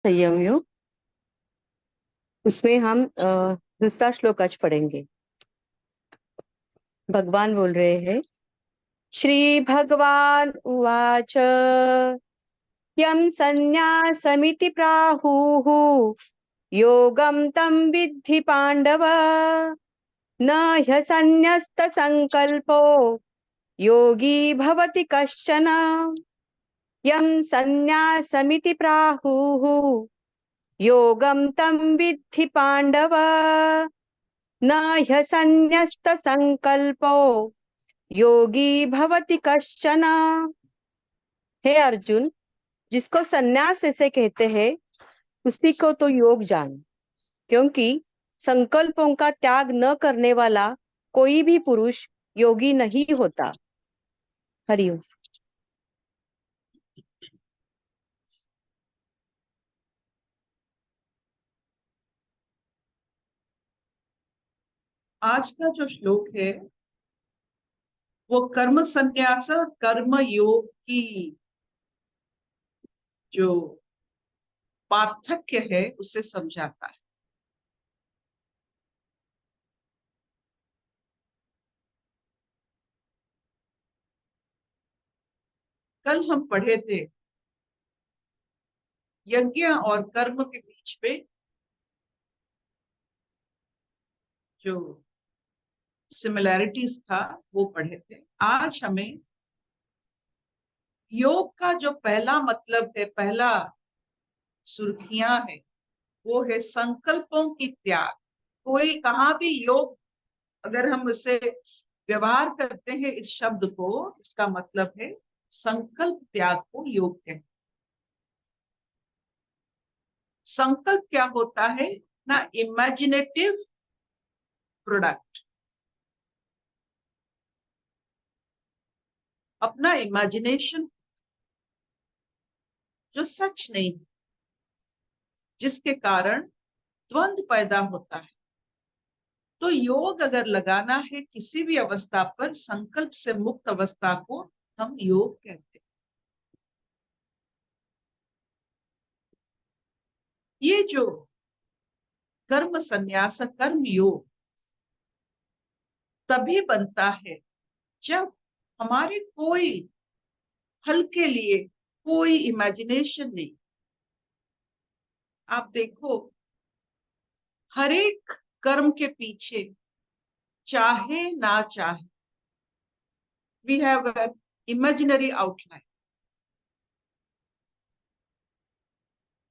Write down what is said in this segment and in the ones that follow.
संयम योग। उसमें हम दूसरा श्लोक आज पढ़ेंगे। भगवान बोल रहे हैं, श्री भगवान उवाच यम संन्यासमिति प्राहुः योगम तम विद्धि पांडव न ह्यसन्न्यस्त संकल्पो योगी भवति कश्चन। यम संन्यासमिति प्राहुः योगम तम विद्धि पांडव न ह्यसन्न्यस्त संकल्पो योगी भवति कश्चन। हे अर्जुन, जिसको सन्यास ऐसे कहते हैं उसी को तो योग जान, क्योंकि संकल्पों का त्याग न करने वाला कोई भी पुरुष योगी नहीं होता। हरिओम। आज का जो श्लोक है वो कर्म संन्यास और कर्म योग की जो पार्थक्य है उसे समझाता है। कल हम पढ़े थे यज्ञ और कर्म के बीच में जो सिमिलैरिटीज था वो पढ़े थे। आज हमें योग का जो पहला मतलब है, पहला सुर्खियां है, वो है संकल्पों की त्याग। कोई कहाँ भी योग अगर हम उसे व्यवहार करते हैं इस शब्द को, इसका मतलब है संकल्प त्याग को योग कहते हैं। संकल्प क्या होता है ना, इमेजिनेटिव प्रोडक्ट, अपना इमेजिनेशन जो सच नहीं, जिसके कारण द्वंद्व पैदा होता है। तो योग अगर लगाना है किसी भी अवस्था पर, संकल्प से मुक्त अवस्था को हम योग कहते हैं। ये जो कर्म संन्यास कर्म योग तभी बनता है जब हमारे कोई फल के लिए कोई इमेजिनेशन नहीं। आप देखो, हर एक कर्म के पीछे चाहे ना चाहे we have an imaginary outline.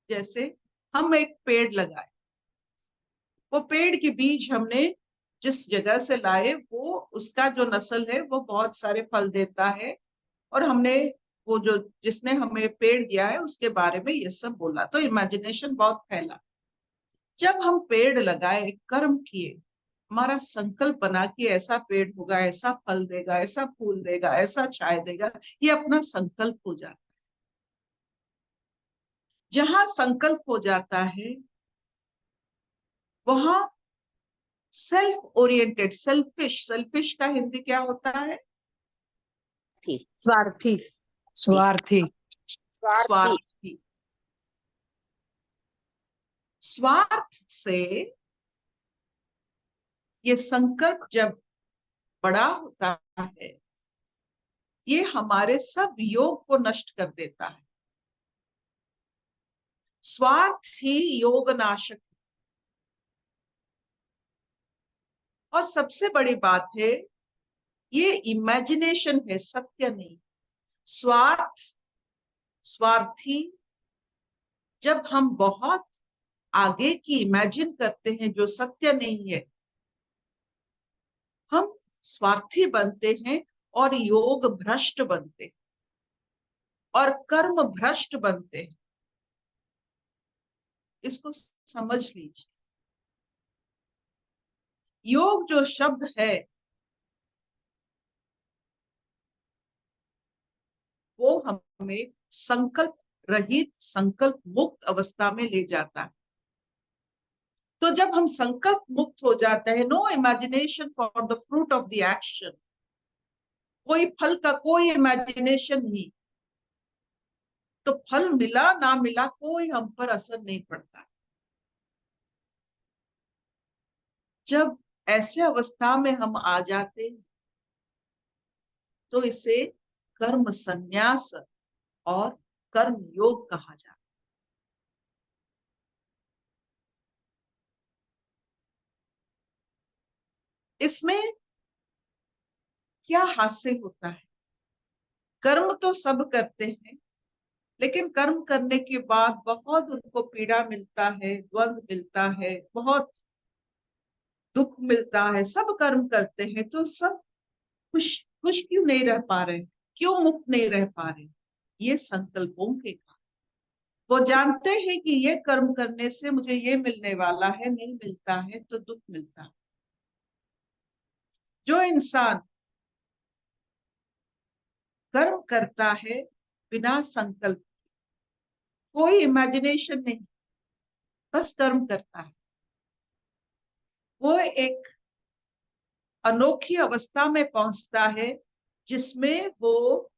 जैसे हम एक पेड़ लगाए, वो पेड़ के बीज हमने जिस जगह से लाए, वो उसका जो नस्ल है वो बहुत सारे फल देता है, और हमने वो जो जिसने हमें पेड़ दिया है उसके बारे में ये सब बोला, तो इमेजिनेशन बहुत फैला। जब हम पेड़ लगाए, कर्म किए, हमारा संकल्प बना कि ऐसा पेड़ होगा, ऐसा फल देगा, ऐसा फूल देगा, ऐसा छाया देगा, ये अपना संकल्प हो जाता है। जहां संकल्प हो जाता है वहां सेल्फ ओरिएंटेड, सेल्फिश का हिंदी क्या होता है? स्वार्थी। स्वार्थी। स्वार्थी। स्वार्थ से ये संकल्प जब बड़ा होता है, ये हमारे सब योग को नष्ट कर देता है। स्वार्थ ही योग नाशक। और सबसे बड़ी बात है, ये इमेजिनेशन है, सत्य नहीं। स्वार्थी जब हम बहुत आगे की इमेजिन करते हैं जो सत्य नहीं है, हम स्वार्थी बनते हैं और योग भ्रष्ट बनते हैं और कर्म भ्रष्ट बनते हैं। इसको समझ लीजिए। योग जो शब्द है वो हमें संकल्प रहित, संकल्प मुक्त अवस्था में ले जाता है। तो जब हम संकल्प मुक्त हो जाते हैं, no imagination for the fruit of the action, कोई फल का कोई इमेजिनेशन नहीं, तो फल मिला ना मिला कोई हम पर असर नहीं पड़ता। जब ऐसे अवस्था में हम आ जाते हैं तो इसे कर्म संन्यास और कर्म योग कहा जाता है। इसमें क्या हासिल होता है? कर्म तो सब करते हैं, लेकिन कर्म करने के बाद बहुत उनको पीड़ा मिलता है, द्वंद मिलता है, बहुत दुख मिलता है। सब कर्म करते हैं तो सब खुश खुश क्यों नहीं रह पा रहे, क्यों मुक्त नहीं रह पा रहे? ये संकल्पों के कारण। वो जानते हैं कि ये कर्म करने से मुझे ये मिलने वाला है, नहीं मिलता है तो दुख मिलता है। जो इंसान कर्म करता है बिना संकल्प, कोई इमेजिनेशन नहीं, बस कर्म करता है, वो एक अनोखी अवस्था में पहुंचता है जिसमें वो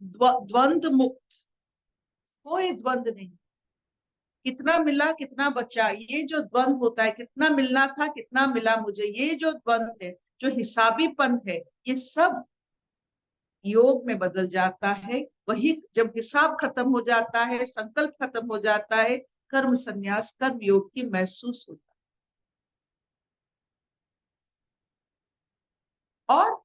द्वंद मुक्त, कोई द्वंद नहीं। कितना मिला कितना बचा, ये जो द्वंद होता है, कितना मिलना था कितना मिला मुझे, ये जो द्वंद है, जो हिसाबीपन है, ये सब योग में बदल जाता है। वही जब हिसाब खत्म हो जाता है, संकल्प खत्म हो जाता है, कर्म संन्यास कर्म योग की महसूस होता है। और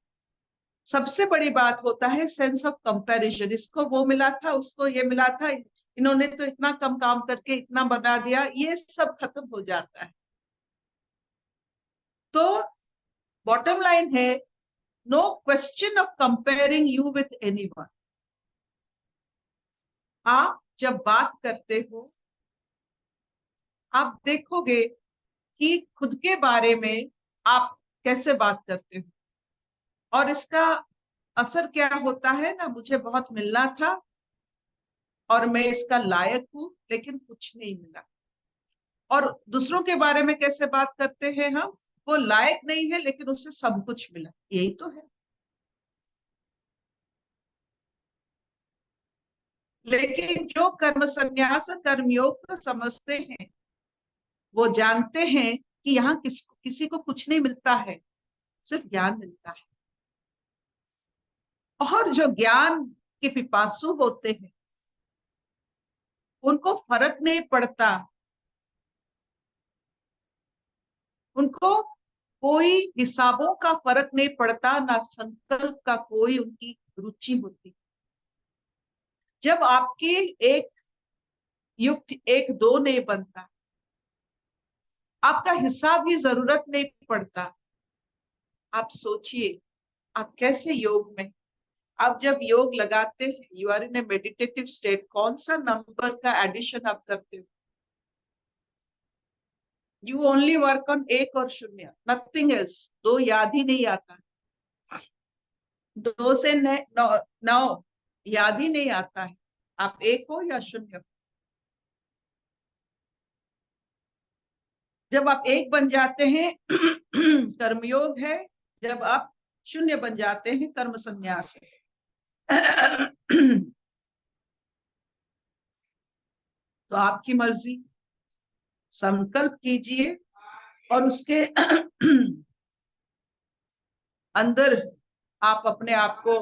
सबसे बड़ी बात होता है सेंस ऑफ कंपैरिजन। इसको वो मिला था, उसको ये मिला था, इन्होंने तो इतना कम काम करके इतना बना दिया, ये सब खत्म हो जाता है। तो बॉटम लाइन है, no question of comparing you with anyone. आप जब बात करते हो, आप देखोगे कि खुद के बारे में आप कैसे बात करते हो, और इसका असर क्या होता है ना, मुझे बहुत मिलना था और मैं इसका लायक हूं लेकिन कुछ नहीं मिला। और दूसरों के बारे में कैसे बात करते हैं हम, वो लायक नहीं है लेकिन उसे सब कुछ मिला, यही तो है। लेकिन जो कर्म संन्यास कर्मयोग को समझते हैं, वो जानते हैं कि यहाँ किसी को कुछ नहीं मिलता है, सिर्फ ज्ञान मिलता है। और जो ज्ञान के पिपासु होते हैं, उनको फर्क नहीं पड़ता, उनको कोई हिसाबों का फर्क नहीं पड़ता, ना संकल्प का कोई उनकी रुचि होती। जब आपकी एक युक्त एक दो नहीं बनता, आपका हिसाब ही जरूरत नहीं पड़ता। आप सोचिए, आप कैसे योग में, आप जब योग लगाते हैं, you are in a meditative state, कौन सा नंबर का एडिशन आप करते हो? यू ओनली वर्क ऑन एक और शून्य, नथिंग एल्स। दो याद ही नहीं आता, दो से नौ, नौ याद ही नहीं आता है। आप एक हो या शून्य हो। जब आप एक बन जाते हैं कर्मयोग है, जब आप शून्य बन जाते हैं कर्म संन्यास है। तो आपकी मर्जी, संकल्प कीजिए और उसके अंदर आप अपने आप को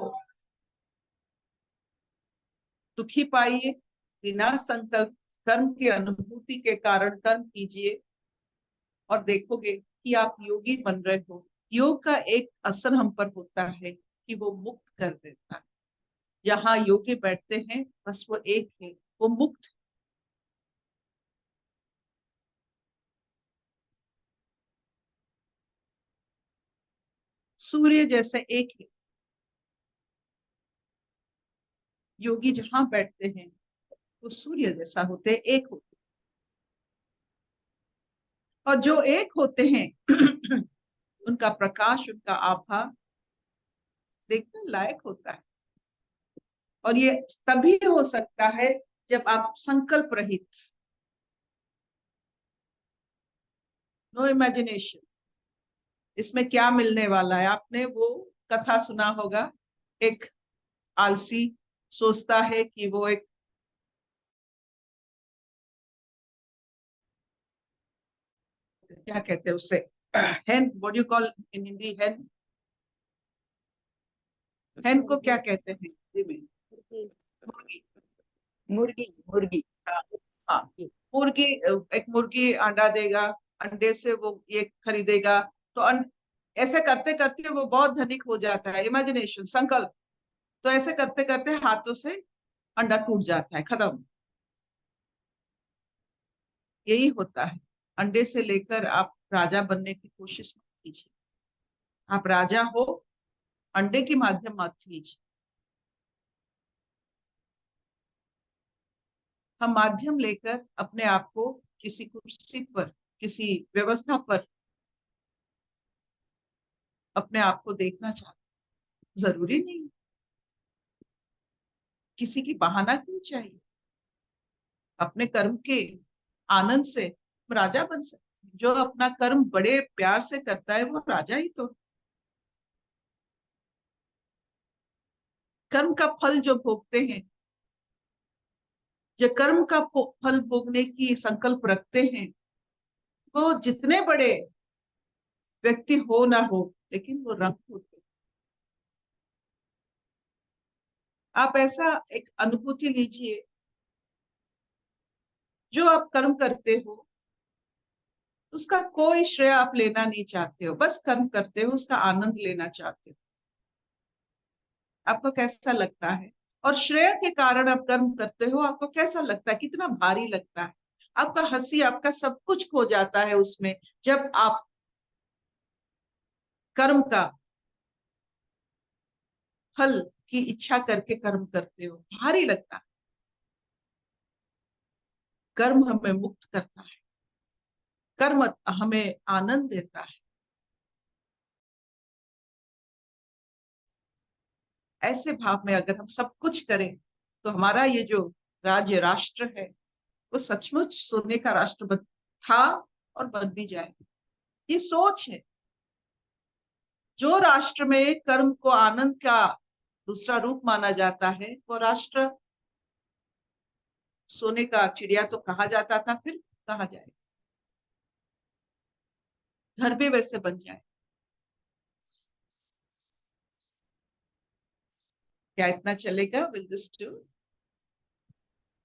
दुखी पाइए। बिना संकल्प कर्म की अनुभूति के कारण कर्म कीजिए और देखोगे कि आप योगी बन रहे हो। योग का एक असर हम पर होता है कि वो मुक्त कर देता है। जहाँ योगी बैठते हैं बस वो एक है, वो मुक्त। सूर्य जैसे एक है। योगी जहाँ बैठते हैं वो सूर्य जैसा होते हैं, एक होते हैं। और जो एक होते हैं उनका प्रकाश, उनका आभा देखने लायक होता है। और ये तभी हो सकता है जब आप संकल्प रहित, नो इमेजिनेशन, इसमें क्या मिलने वाला है। आपने वो कथा सुना होगा, एक आलसी सोचता है कि वो एक क्या कहते हैं उससे, hen, what do you call in Hindi hen? hen को क्या कहते हैं हिंदी में? मुर्गी। मुर्गी मुर्गी। हाँ हाँ, मुर्गी। एक मुर्गी अंडा देगा, अंडे से वो ये खरीदेगा, तो ऐसे करते करते वो बहुत धनिक हो जाता है। इमेजिनेशन, संकल्प। तो ऐसे करते करते हाथों से अंडा टूट जाता है, खत्म। यही होता है। अंडे से लेकर आप राजा बनने की कोशिश मत कीजिए। आप राजा हो, अंडे के माध्यम मत कीजिए। हम माध्यम लेकर अपने आप को किसी कुर्सी पर, किसी व्यवस्था पर अपने आप को देखना चाहते। जरूरी नहीं किसी की बहाना क्यों चाहिए। अपने कर्म के आनंद से हम राजा बन सकते हैं। जो अपना कर्म बड़े प्यार से करता है वो राजा ही तो। कर्म का फल जो भोगते हैं, जो कर्म का फल भोगने की संकल्प रखते हैं, वो जितने बड़े व्यक्ति हो ना हो, लेकिन वो रंग होते हैं। आप ऐसा एक अनुभूति लीजिए, जो आप कर्म करते हो उसका कोई श्रेय आप लेना नहीं चाहते हो, बस कर्म करते हो, उसका आनंद लेना चाहते हो। आपको कैसा लगता है? और श्रेय के कारण आप कर्म करते हो, आपको कैसा लगता है? कितना भारी लगता है। आपका हंसी, आपका सब कुछ खो जाता है उसमें, जब आप कर्म का फल की इच्छा करके कर्म करते हो। भारी लगता है। कर्म हमें मुक्त करता है, कर्म हमें आनंद देता है। ऐसे भाव में अगर हम सब कुछ करें तो हमारा ये जो राज्य राष्ट्र है वो सचमुच सोने का राष्ट्र था और बन भी जाएगा। ये सोच है। जो राष्ट्र में कर्म को आनंद का दूसरा रूप माना जाता है, वो राष्ट्र सोने का चिड़िया तो कहा जाता था, फिर कहा जाए घर भी वैसे बन जाए। क्या इतना चलेगा? Will this do?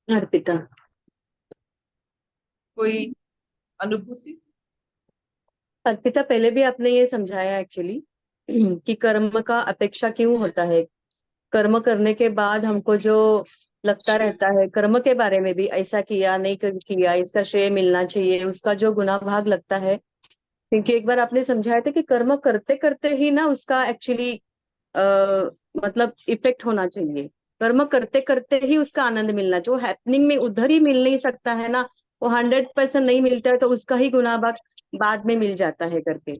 अर्पिता। कोई अनुभूति? अर्पिता, पहले भी आपने ये समझाया एक्चुअली कि कर्म का अपेक्षा क्यों होता है। कर्म करने के बाद हमको जो लगता रहता है, कर्म के बारे में भी, ऐसा किया नहीं किया, इसका श्रेय मिलना चाहिए, उसका जो गुना भाग लगता है। क्योंकि एक बार आपने समझाया था कि कर्म करते करते ही ना उसका एक्चुअली मतलब इफेक्ट होना चाहिए। कर्म करते करते ही उसका आनंद मिलना चाहिए। वो हैपनिंग में उधर ही मिल नहीं सकता है ना। वो 100% नहीं मिलता है तो उसका ही गुना भाग बाद में मिल जाता है करके।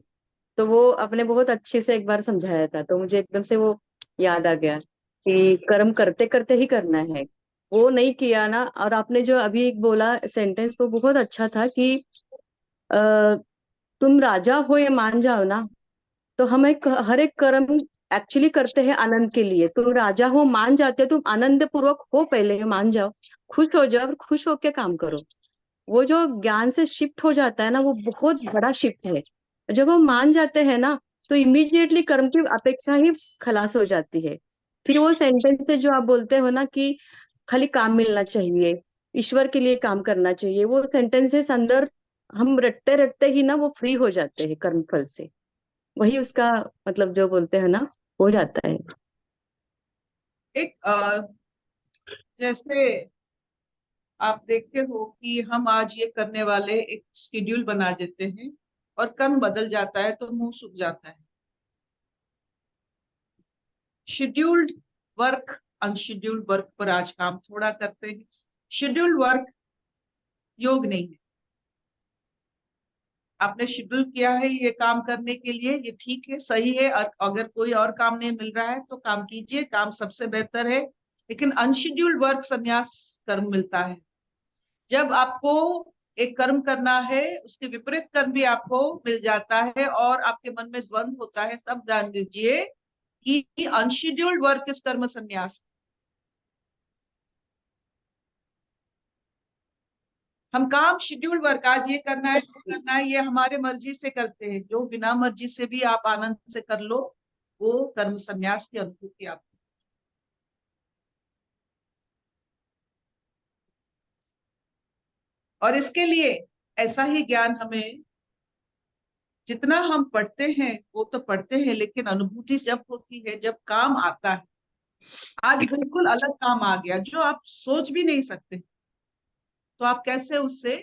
तो वो आपने बहुत अच्छे से एक बार समझाया था, तो मुझे एकदम से वो याद आ गया कि कर्म करते करते ही करना है। वो नहीं किया ना। और आपने जो अभी एक बोला सेंटेंस, वो बहुत अच्छा था कि आ, तुम राजा हो ये मान जाओ ना। तो हम एक हर एक कर्म एक्चुअली करते हैं आनंद के लिए। तुम राजा हो मान जाते हो, तुम आनंद पूर्वक हो, पहले मान जाओ, खुश हो जाओ और खुश होके काम करो। वो जो ज्ञान से शिफ्ट हो जाता है ना, वो बहुत बड़ा शिफ्ट है। जब हम मान जाते हैं ना, तो इमीडिएटली कर्म की अपेक्षा ही खलास हो जाती है। फिर वो सेंटेंस से जो आप बोलते हो ना कि खाली काम मिलना चाहिए, ईश्वर के लिए काम करना चाहिए, वो सेंटेंसेस अंदर हम रटते रटते ही ना वो फ्री हो जाते हैं कर्म फल से। वही उसका मतलब जो बोलते हैं ना, हो जाता है। एक जैसे आप देखते हो कि हम आज ये करने वाले, एक शेड्यूल बना देते हैं और कर्म बदल जाता है तो मुंह सूख जाता है। शेड्यूल्ड वर्क, अनशेड्यूल्ड वर्क पर आज काम थोड़ा करते हैं। शेड्यूल्ड वर्क योग नहीं है। आपने शेड्यूल किया है ये काम करने के लिए, ये ठीक है, सही है। अगर कोई और काम नहीं मिल रहा है तो काम कीजिए, काम सबसे बेहतर है। लेकिन अनशेड्यूल्ड वर्क संन्यास कर्म मिलता है। जब आपको एक कर्म करना है, उसके विपरीत कर्म भी आपको मिल जाता है और आपके मन में द्वंद होता है, तब जान लीजिए कि अनशेड्यूल्ड वर्क इस कर्म संन्यास। हम काम शेड्यूल वर्क, आज ये करना है वो करना है, ये हमारे मर्जी से करते हैं। जो बिना मर्जी से भी आप आनंद से कर लो, वो कर्म संन्यास की अनुभूति आपको। और इसके लिए ऐसा ही ज्ञान हमें, जितना हम पढ़ते हैं वो तो पढ़ते हैं, लेकिन अनुभूति जब होती है, जब काम आता है। आज बिल्कुल अलग काम आ गया जो आप सोच भी नहीं सकते, तो आप कैसे उससे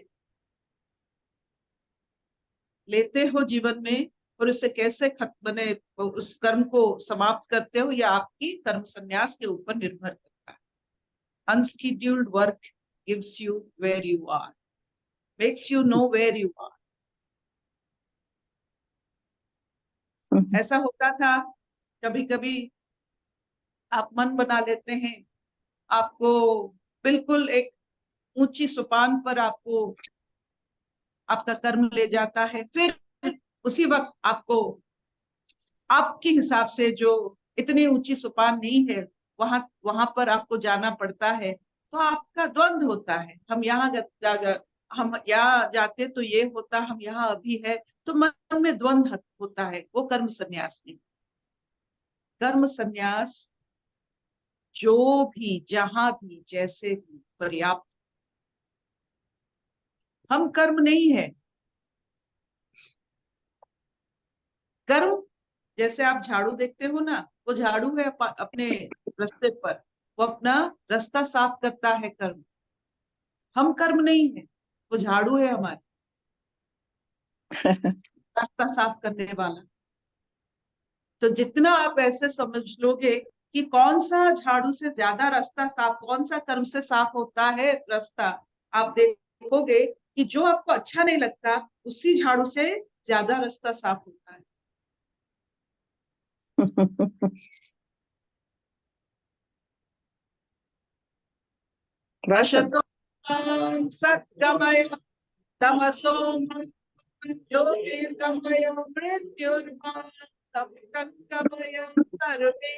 लेते हो जीवन में, और उससे कैसे बने उस कर्म को समाप्त करते हो, या आपकी कर्म संन्यास के ऊपर निर्भर करता है। Unscheduled work gives you where you are, makes you know where you are. ऐसा होता था कभी कभी, आप मन बना लेते हैं, आपको बिल्कुल एक ऊंची सोपान पर आपको आपका कर्म ले जाता है, फिर उसी वक्त आपको आपके हिसाब से जो इतनी ऊंची सोपान नहीं है, वहां वहां पर आपको जाना पड़ता है। तो आपका द्वंद होता है, हम यहाँ हम यहाँ जाते तो ये होता, हम यहाँ अभी है, तो मन में द्वंद होता है। वो कर्म संन्यास नहीं। कर्म संन्यास जो भी, जहां भी, जैसे भी पर्याप्त। हम कर्म नहीं है। कर्म, जैसे आप झाड़ू देखते हो ना, वो झाड़ू है अपने रास्ते पर, वो अपना रास्ता साफ करता है, कर्म। हम कर्म नहीं है, वो झाड़ू है हमारे रास्ता साफ करने वाला। तो जितना आप ऐसे समझ लोगे कि कौन सा झाड़ू से ज्यादा रास्ता साफ, कौन सा कर्म से साफ होता है रास्ता, आप देखोगे कि जो आपको अच्छा नहीं लगता, उसी झाड़ू से ज्यादा रास्ता साफ होता है। बहुत सब। असतो सद्गमय तमसो ज्योतिर्गमय मृत्युर्गमय सर्वे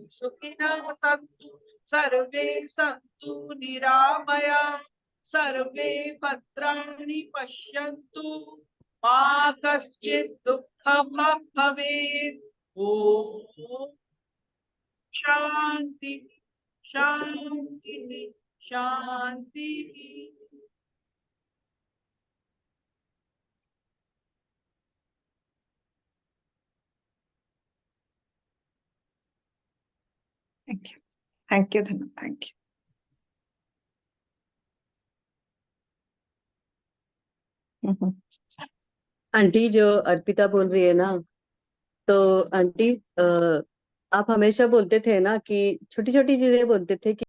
सुखिनः सन्तु, सर्वे सन्तु निरामया, सर्वे भद्राणि पश्यन्तु, मा कश्चित् दुःखं भवेत्। ओम शांति शांति शांति। थैंक यू धनु, थैंक यू। आंटी, जो अर्पिता बोल रही है ना, तो आंटी आप हमेशा बोलते थे ना कि छोटी छोटी चीजें बोलते थे कि